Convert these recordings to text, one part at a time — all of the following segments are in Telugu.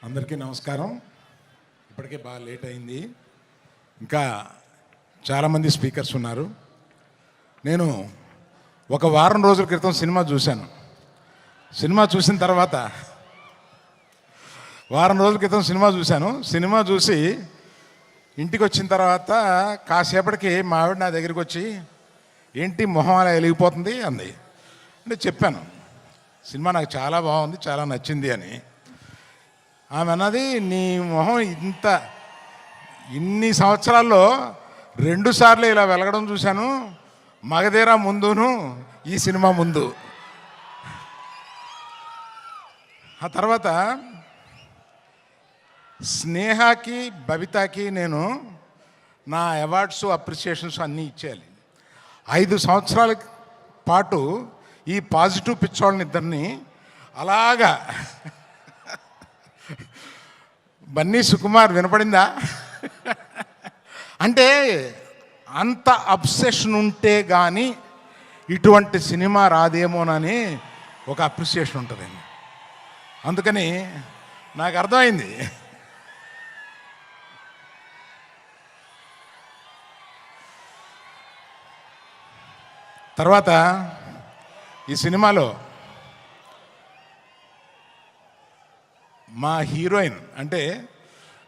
అందరికీ నమస్కారం. ఇప్పటికే బాగా లేట్ అయింది. ఇంకా చాలామంది స్పీకర్స్ ఉన్నారు. నేను ఒక వారం రోజుల క్రితం సినిమా చూశాను. సినిమా చూసిన తర్వాత సినిమా చూసి ఇంటికి వచ్చిన తర్వాత కాసేపటికి మా ఆవిడ నా దగ్గరికి వచ్చి, ఏంటి మొహం అలా వెలిగిపోతుంది అంది. అంటే చెప్పాను, సినిమా నాకు చాలా బాగుంది, చాలా నచ్చింది అని. ఆమె అన్నది, నీ మొహం ఇన్ని సంవత్సరాల్లో 2 సార్లు ఇలా వెలగడం చూశాను, మగధీర ముందును ఈ సినిమా ముందు. ఆ తర్వాత స్నేహకి బబితాకి నేను నా అవార్డ్స్ అప్రిసియేషన్స్ అన్నీ ఇచ్చేయాలి. 5 సంవత్సరాల పాటు ఈ పాజిటివ్ పిచ్చోళ్ళని ఇద్దరిని అలాగా బన్నీ సుకుమార్ వినపడిందా అంటే అంత అబ్సెషన్ ఉంటే కానీ ఇటువంటి సినిమా రాదేమోనని ఒక అప్రిసియేషన్ ఉంటుందండి. అందుకని నాకు అర్థమైంది. తర్వాత ఈ సినిమాలో మా హీరోయిన్, అంటే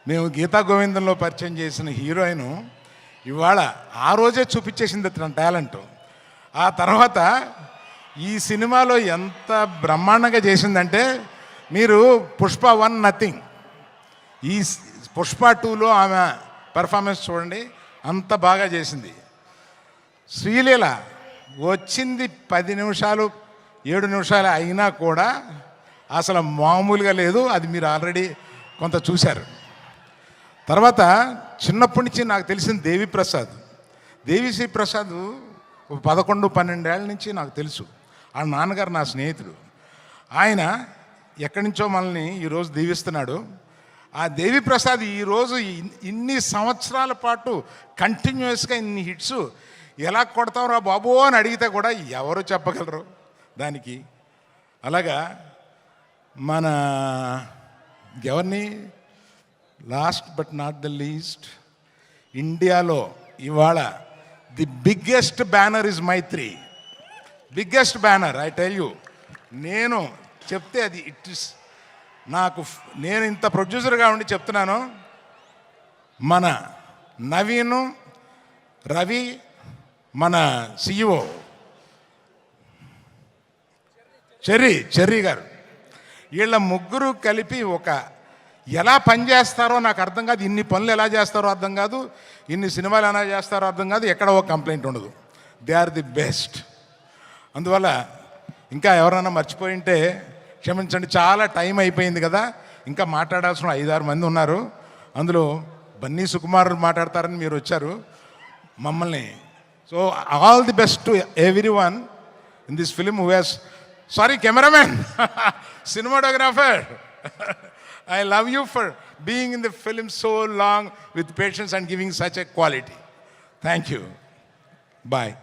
మేము గీతా గోవిందంలో పరిచయం చేసిన హీరోయిన్ ఇవాళ ఆ రోజే చూపించేసింది తన టాలెంట్. ఆ తర్వాత ఈ సినిమాలో ఎంత బ్రహ్మాండంగా చేసిందంటే, మీరు పుష్ప 1 నథింగ్, ఈ పుష్ప 2లో ఆమె పెర్ఫార్మెన్స్ చూడండి, అంత బాగా చేసింది. శ్రీలీల వచ్చింది 10 నిమిషాలు 7 నిమిషాలు అయినా కూడా అసలు మామూలుగా లేదు. అది మీరు ఆల్రెడీ కొంత చూశారు. తర్వాత చిన్నప్పటి నుంచి నాకు తెలిసిన దేవిశ్రీ ప్రసాద్ 11-12 ఏళ్ళ నుంచి నాకు తెలుసు. ఆ నాన్నగారు నా స్నేహితుడు. ఆయన ఎక్కడి నుంచో మనల్ని ఈరోజు దీవిస్తున్నాడు. ఆ దేవిప్రసాద్ ఈరోజు ఇన్ని సంవత్సరాల పాటు కంటిన్యూస్గా ఇన్ని హిట్స్ ఎలా కొడతావురా బాబు అని అడిగితే కూడా ఎవరు చెప్పగలరు దానికి. అలాగా మన ఎవరిని, last but not the least, ఇండియాలో ఇవాళ the biggest banner is Mythri. Biggest banner, I tell you. నేను చెప్తే అది ఇట్ ఇస్ నేను ఇంత ప్రొడ్యూసర్గా ఉండి చెప్తున్నాను. మన నవీను, రవి, మన సిఇఓ చెర్రీ గారు, వీళ్ళ ముగ్గురు కలిపి ఎలా పనిచేస్తారో నాకు అర్థం కాదు. ఇన్ని పనులు ఎలా చేస్తారో అర్థం కాదు, ఇన్ని సినిమాలు ఎలా చేస్తారో అర్థం కాదు, ఎక్కడ ఒక కంప్లైంట్ ఉండదు. They are the best. అందువల్ల ఇంకా ఎవరైనా మర్చిపోయి ఉంటే క్షమించండి. చాలా టైం అయిపోయింది కదా, ఇంకా మాట్లాడాల్సిన 5-6 మంది ఉన్నారు. అందులో బన్నీ సుకుమార్ మాట్లాడతారని మీరు వచ్చారు మమ్మల్ని. So all the best to every one in this film who has, sorry cameraman, cinematographer, I love you for being in the film so long with patience and giving such a quality. Thank you. Bye.